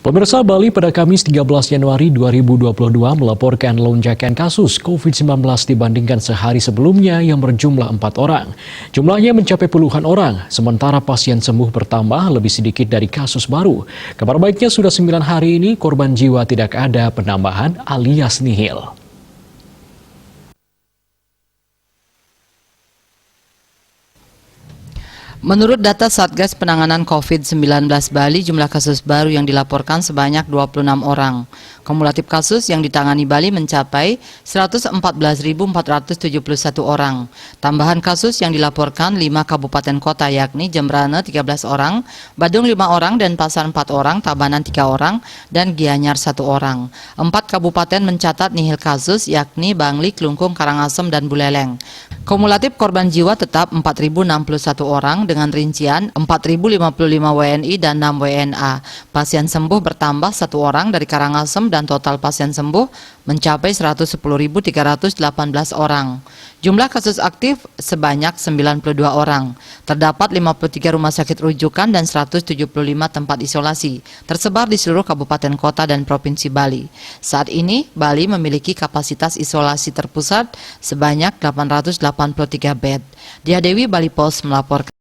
Pemirsa, Bali pada Kamis 13 Januari 2022 melaporkan lonjakan kasus COVID-19 dibandingkan sehari sebelumnya yang berjumlah 4 orang. Jumlahnya mencapai puluhan orang, sementara pasien sembuh bertambah lebih sedikit dari kasus baru. Kabar baiknya sudah 9 hari ini korban jiwa tidak ada penambahan alias nihil. Menurut data Satgas Penanganan COVID-19 Bali, jumlah kasus baru yang dilaporkan sebanyak 26 orang. Kumulatif kasus yang ditangani Bali mencapai 114.471 orang. Tambahan kasus yang dilaporkan 5 kabupaten kota yakni Jembrane 13 orang, Badung 5 orang, Denpasar 4 orang, Tabanan 3 orang, dan Gianyar 1 orang. 4 kabupaten mencatat nihil kasus yakni Bangli, Klungkung, Karangasem, dan Buleleng. Kumulatif korban jiwa tetap 4.061 orang dengan rincian 4.055 WNI dan 6 WNA. Pasien sembuh bertambah 1 orang dari Karangasem dan total pasien sembuh mencapai 110.318 orang. Jumlah kasus aktif sebanyak 92 orang. Terdapat 53 rumah sakit rujukan dan 175 tempat isolasi, tersebar di seluruh kabupaten kota dan provinsi Bali. Saat ini, Bali memiliki kapasitas isolasi terpusat sebanyak 883 bed. Dia Dewi, Bali Post melaporkan.